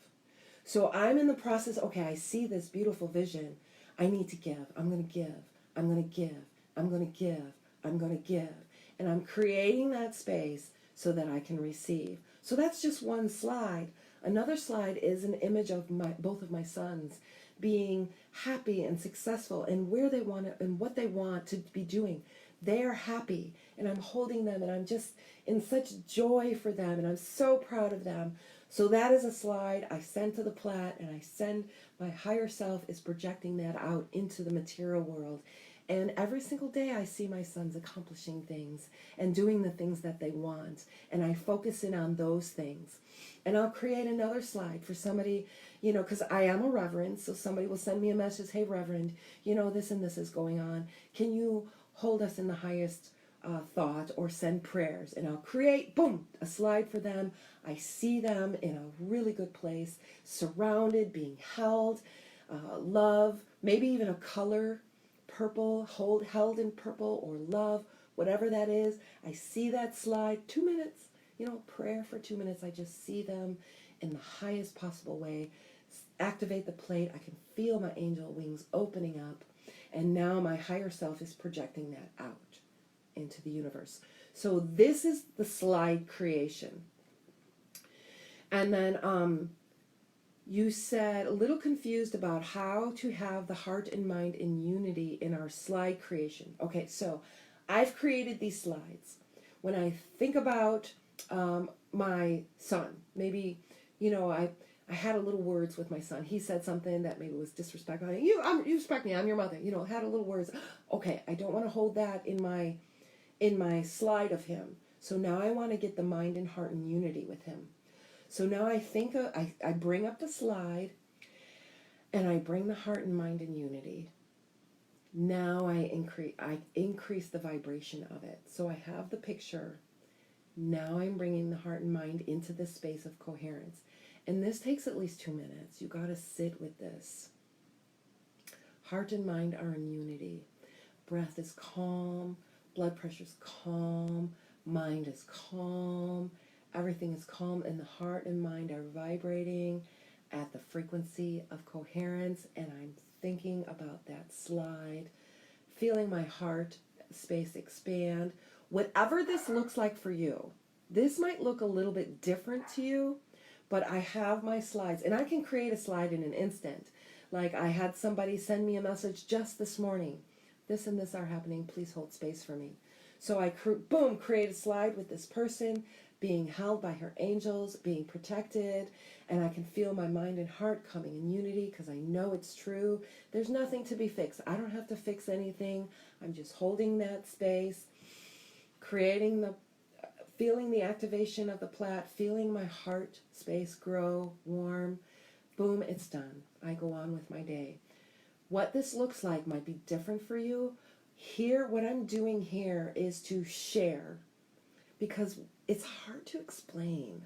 So I'm in the process, okay, I see this beautiful vision. I need to give. I'm going to give. I'm going to give. I'm going to give. I'm going to give. And I'm creating that space so that I can receive. So that's just one slide. Another slide is an image of both of my sons being happy and successful and where they want to, and what they want to be doing. They are happy, and I'm holding them, and I'm just in such joy for them, and I'm so proud of them. So that is a slide I send to the Plait, and my higher self is projecting that out into the material world. And every single day I see my sons accomplishing things and doing the things that they want, and I focus in on those things. And I'll create another slide for somebody, because I am a reverend, so somebody will send me a message, hey, Reverend, this and this is going on. Can you hold us in the highest thought or send prayers? And I'll create, boom, a slide for them. I see them in a really good place, surrounded, being held, love, maybe even a color, purple, held in purple, or love, whatever that is. I see that slide, 2 minutes, prayer for 2 minutes. I just see them in the highest possible way. Activate the Plait. I can feel my angel wings opening up. And now my higher self is projecting that out into the universe. So this is the slide creation. And then you said a little confused about how to have the heart and mind in unity in our slide creation. Okay, so I've created these slides. When I think about my son, maybe, I had a little words with my son. He said something that maybe was disrespectful. You respect me, I'm your mother. Had a little words. Okay, I don't want to hold that in my slide of him. So now I want to get the mind and heart in unity with him. So now I bring up the slide, and I bring the heart and mind in unity. Now I increase the vibration of it. So I have the picture. Now I'm bringing the heart and mind into this space of coherence. And this takes at least 2 minutes. You got to sit with this. Heart and mind are in unity. Breath is calm. Blood pressure is calm. Mind is calm. Everything is calm, and the heart and mind are vibrating at the frequency of coherence. And I'm thinking about that slide, feeling my heart space expand. Whatever this looks like for you, this might look a little bit different to you, but I have my slides, and I can create a slide in an instant. Like I had somebody send me a message just this morning. This and this are happening. Please hold space for me. So I, create a slide with this person being held by her angels, being protected, and I can feel my mind and heart coming in unity because I know it's true. There's nothing to be fixed. I don't have to fix anything. I'm just holding that space, feeling the activation of the Plait, feeling my heart space grow, warm. Boom, it's done. I go on with my day. What this looks like might be different for you. Here, what I'm doing here is to share, because it's hard to explain.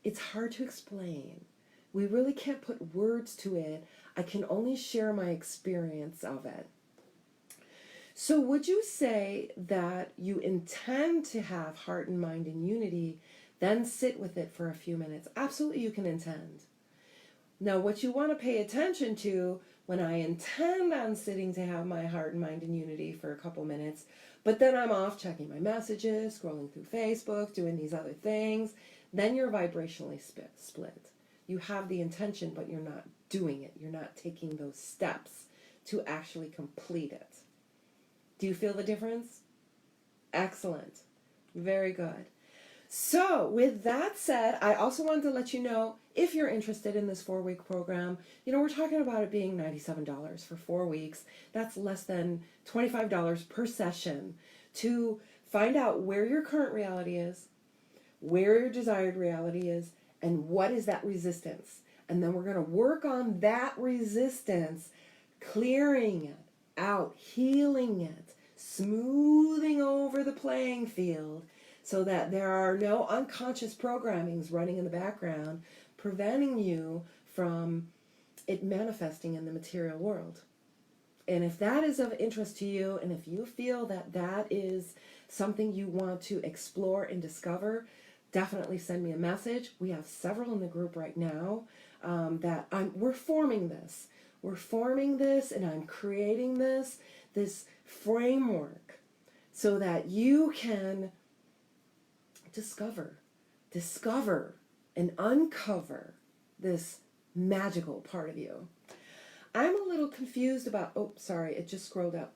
It's hard to explain. We really can't put words to it. I can only share my experience of it. So would you say that you intend to have heart and mind in unity, then sit with it for a few minutes? Absolutely, you can intend. Now, what you want to pay attention to when I intend on sitting to have my heart and mind in unity for a couple minutes, but then I'm off checking my messages, scrolling through Facebook, doing these other things, then you're vibrationally split. You have the intention, but you're not doing it. You're not taking those steps to actually complete it. Do you feel the difference? Excellent. Very good. So with that said, I also wanted to let you know, if you're interested in this 4-week program, we're talking about it being $97 for 4 weeks. That's less than $25 per session to find out where your current reality is, where your desired reality is, and what is that resistance. And then we're going to work on that resistance, clearing it out, healing it, smoothing over the playing field, so that there are no unconscious programmings running in the background preventing you from it manifesting in the material world. And if that is of interest to you, and if you feel that that is something you want to explore and discover, definitely send me a message. We have several in the group right now we're forming this. We're forming this, and I'm creating this framework so that you can discover and uncover this magical part of you. I'm a little confused about, oh, sorry, it just scrolled up.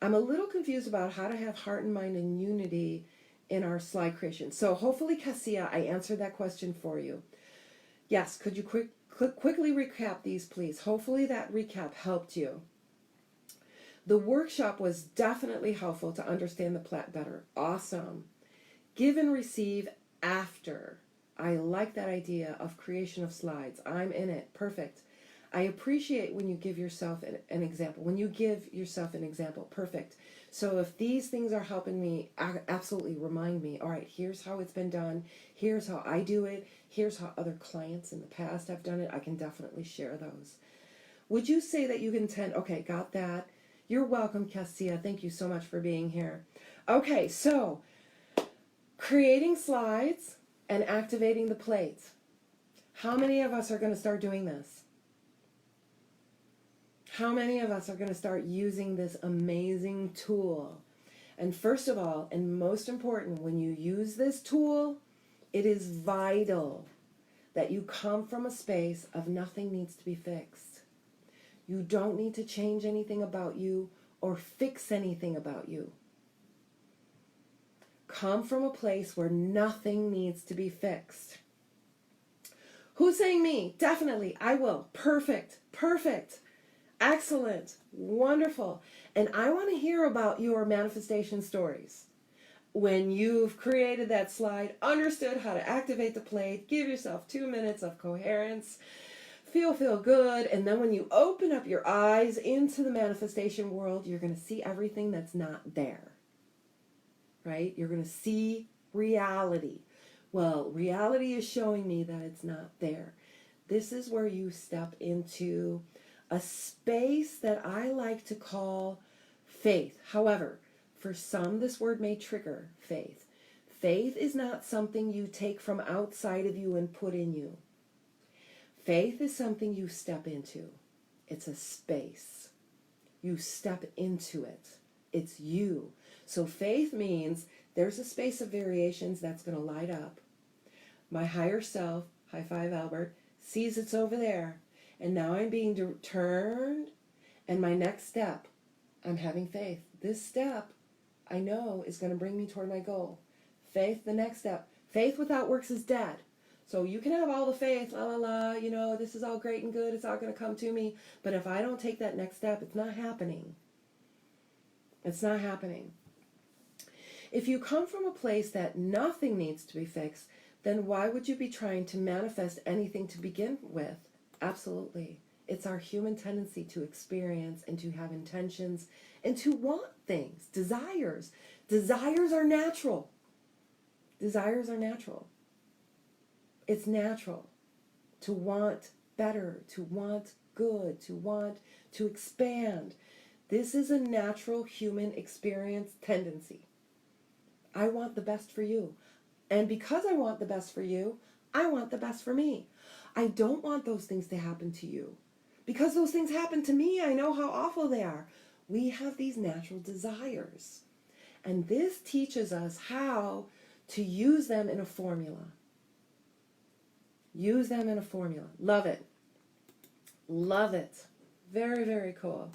I'm a little confused about how to have heart and mind in unity in our slide creation. So hopefully, Cassia, I answered that question for you. Yes, could you quickly recap these, please? Hopefully that recap helped you. The workshop was definitely helpful to understand the Plait better. Awesome. Give and receive after. I like that idea of creation of slides. I'm in it. Perfect. I appreciate when you give yourself an example. When you give yourself an example. Perfect. So if these things are helping me, absolutely remind me. All right, here's how it's been done. Here's how I do it. Here's how other clients in the past have done it. I can definitely share those. Would you say that you intend? Okay, got that. You're welcome, Cassia. Thank you so much for being here. Okay, so creating slides and activating the Plait. How many of us are going to start doing this? How many of us are going to start using this amazing tool? And first of all, and most important, when you use this tool, it is vital that you come from a space of nothing needs to be fixed. You don't need to change anything about you or fix anything about you. Come from a place where nothing needs to be fixed. Who's saying me? Definitely, I will. Perfect, perfect, excellent, wonderful. And I want to hear about your manifestation stories. When you've created that slide, understood how to activate the Plait, give yourself 2 minutes of coherence, feel good, and then when you open up your eyes into the manifestation world, you're going to see everything that's not there, right? You're going to see reality. Well, reality is showing me that it's not there. This is where you step into a space that I like to call faith. However, for some, this word may trigger faith. Faith is not something you take from outside of you and put in you. Faith is something you step into. It's a space. You step into it. It's you. So faith means there's a space of variations that's going to light up. My higher self, high five Albert, sees it's over there. And now I'm being turned. And my next step, I'm having faith. This step, I know, is going to bring me toward my goal. Faith, the next step. Faith without works is dead. So you can have all the faith, this is all great and good, it's all going to come to me. But if I don't take that next step, it's not happening. It's not happening. If you come from a place that nothing needs to be fixed, then why would you be trying to manifest anything to begin with? Absolutely. It's our human tendency to experience and to have intentions and to want things, desires. Desires are natural. Desires are natural. It's natural to want better, to want good, to want to expand. This is a natural human experience tendency. I want the best for you. And because I want the best for you, I want the best for me. I don't want those things to happen to you. Because those things happen to me, I know how awful they are. We have these natural desires. And this teaches us how to use them in a formula. Use them in a formula. Love it. Love it. Very, very cool.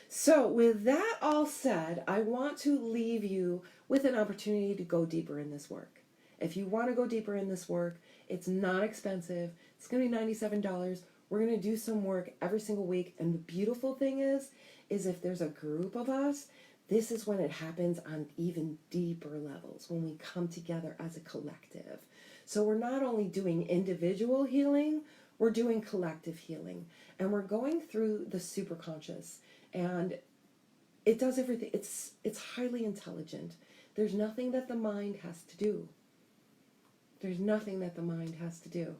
So with that all said, I want to leave you with an opportunity to go deeper in this work. If you want to go deeper in this work, it's not expensive. It's going to be $97. We're going to do some work every single week. And the beautiful thing is if there's a group of us, this is when it happens on even deeper levels, when we come together as a collective. So we're not only doing individual healing, we're doing collective healing. And we're going through the superconscious. And it does everything. It's highly intelligent. There's nothing that the mind has to do. There's nothing that the mind has to do.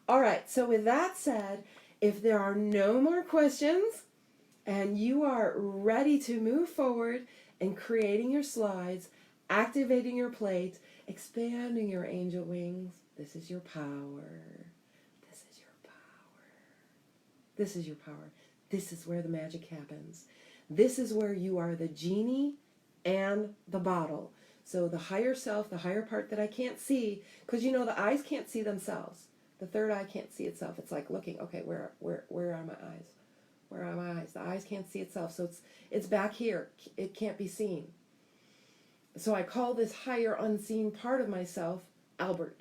All right, so with that said, if there are no more questions and you are ready to move forward in creating your slides, activating your plate, expanding your angel wings, this is your power. This is your power. This is your power. This is where the magic happens. This is where you are the genie and the bottle. So the higher self, the higher part that I can't see, because you know the eyes can't see themselves. The third eye can't see itself. It's like looking, okay, where are my eyes? Where are my eyes? The eyes can't see itself, so it's back here. It can't be seen. So I call this higher unseen part of myself Albert.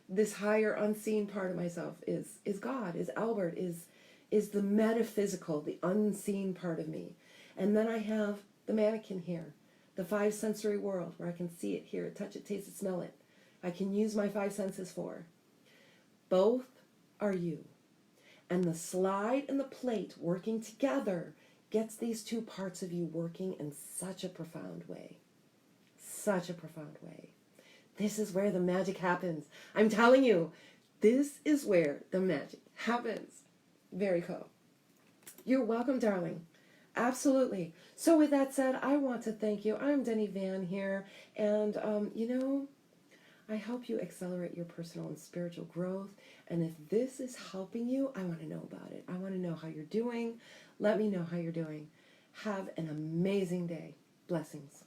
This higher unseen part of myself is God, is Albert, is the metaphysical, the unseen part of me. And then I have the mannequin here, the five sensory world where I can see it, hear it, touch it, taste it, smell it. I can use my five senses for. Both are you. And the slide and the plate working together gets these two parts of you working in such a profound way. Such a profound way. This is where the magic happens. I'm telling you, this is where the magic happens. Very cool. You're welcome, darling. Absolutely. So with that said, I want to thank you. I'm Denny Van here. And, I help you accelerate your personal and spiritual growth. And if this is helping you, I want to know about it. I want to know how you're doing. Let me know how you're doing. Have an amazing day. Blessings.